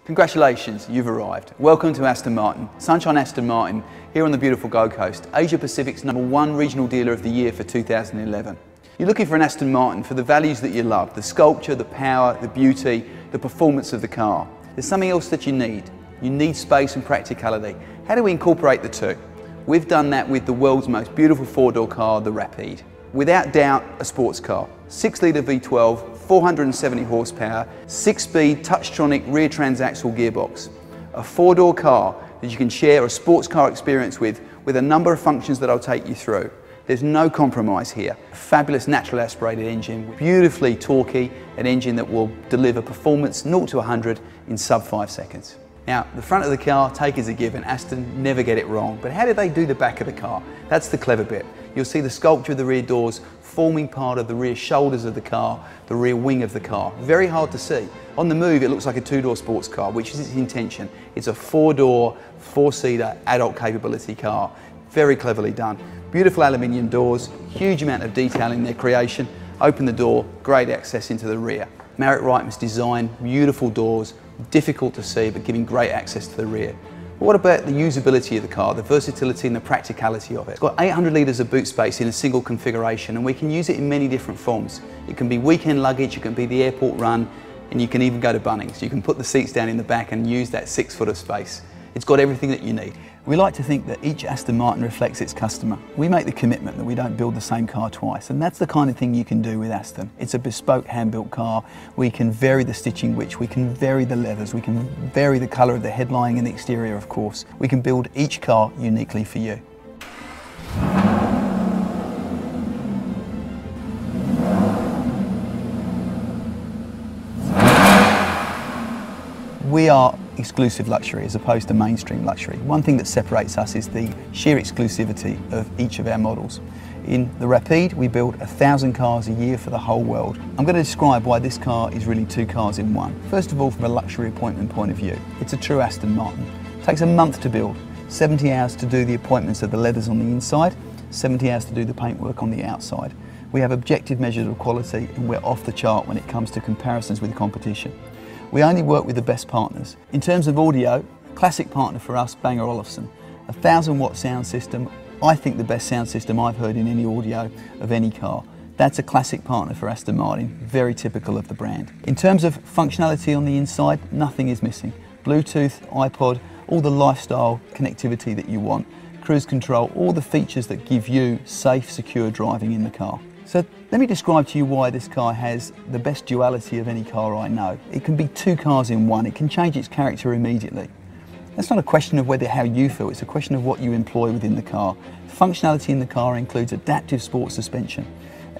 Congratulations, you've arrived. Welcome to Aston Martin, Sunshine Aston Martin, here on the beautiful Gold Coast, Asia Pacific's #1 regional dealer of the year for 2011. You're looking for an Aston Martin for the values that you love, the sculpture, the power, the beauty, the performance of the car. There's something else that you need. You need space and practicality. How do we incorporate the two? We've done that with the world's most beautiful four-door car, the Rapide. Without doubt, a sports car. 6-litre V12, 470 horsepower, 6-speed Touchtronic rear transaxle gearbox. A four-door car that you can share a sports car experience with a number of functions that I'll take you through. There's no compromise here. A fabulous natural aspirated engine, beautifully torquey, an engine that will deliver performance 0 to 100 in sub 5 seconds. Now, the front of the car, take as a given, Aston never get it wrong, but how did they do the back of the car? That's the clever bit. You'll see the sculpture of the rear doors forming part of the rear shoulders of the car, the rear wing of the car. Very hard to see. On the move, it looks like a two-door sports car, which is its intention. It's a four-door, four-seater adult capability car. Very cleverly done. Beautiful aluminium doors, huge amount of detail in their creation. Open the door, great access into the rear. Marriott Reitman's design, beautiful doors, difficult to see, but giving great access to the rear. But what about the usability of the car, the versatility and the practicality of it? It's got 800 litres of boot space in a single configuration, and we can use it in many different forms. It can be weekend luggage, it can be the airport run, and you can even go to Bunnings. You can put the seats down in the back and use that 6 foot of space. It's got everything that you need. We like to think that each Aston Martin reflects its customer. We make the commitment that we don't build the same car twice, and that's the kind of thing you can do with Aston. It's a bespoke hand-built car. We can vary the stitching which, we can vary the leathers, we can vary the colour of the headlining and the exterior, of course. We can build each car uniquely for you. We are exclusive luxury as opposed to mainstream luxury. One thing that separates us is the sheer exclusivity of each of our models. In the Rapide, we build 1,000 cars a year for the whole world. I'm going to describe why this car is really two cars in one. First of all, from a luxury appointment point of view, it's a true Aston Martin. It takes a month to build, 70 hours to do the appointments of the leathers on the inside, 70 hours to do the paintwork on the outside. We have objective measures of quality, and we're off the chart when it comes to comparisons with the competition. We only work with the best partners. In terms of audio, classic partner for us, Band and Olufsen. A 1,000-watt sound system, I think the best sound system I've heard in any audio of any car. That's a classic partner for Aston Martin, very typical of the brand. In terms of functionality on the inside, nothing is missing. Bluetooth, iPod, all the lifestyle connectivity that you want, cruise control, all the features that give you safe, secure driving in the car. So let me describe to you why this car has the best duality of any car I know. It can be two cars in one. It can change its character immediately. That's not a question of how you feel, it's a question of what you employ within the car. The functionality in the car includes adaptive sports suspension,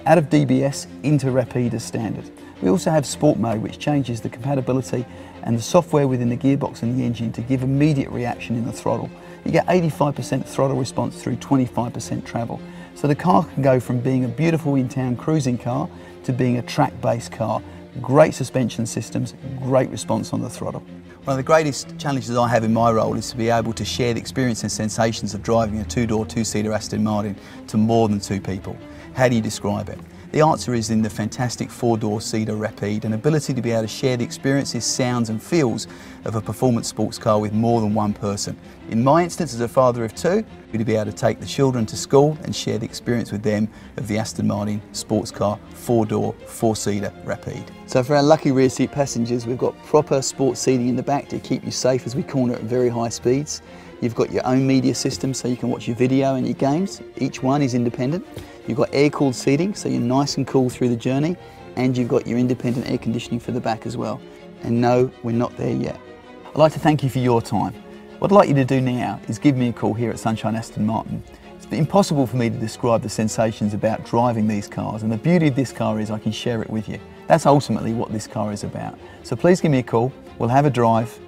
out of DBS into Rapide as standard. We also have Sport Mode, which changes the compatibility and the software within the gearbox and the engine to give immediate reaction in the throttle. You get 85% throttle response through 25% travel. So the car can go from being a beautiful in-town cruising car to being a track-based car. Great suspension systems, great response on the throttle. One of the greatest challenges I have in my role is to be able to share the experience and sensations of driving a two-door, two-seater Aston Martin to more than two people. How do you describe it? The answer is in the fantastic four-door cedar Rapide, an ability to be able to share the experiences, sounds and feels of a performance sports car with more than one person. In my instance, as a father of two, we'd be able to take the children to school and share the experience with them of the Aston Martin sports car, four-door, four-seater Rapide. So for our lucky rear seat passengers, we've got proper sports seating in the back to keep you safe as we corner at very high speeds. You've got your own media system so you can watch your video and your games. Each one is independent. You've got air-cooled seating so you're nice and cool through the journey, and you've got your independent air conditioning for the back as well. And no, we're not there yet. I'd like to thank you for your time. What I'd like you to do now is give me a call here at Sunshine Aston Martin. It's impossible for me to describe the sensations about driving these cars, and the beauty of this car is I can share it with you. That's ultimately what this car is about. So please give me a call, we'll have a drive,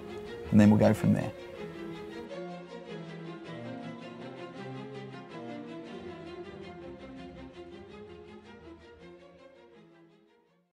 and then we'll go from there.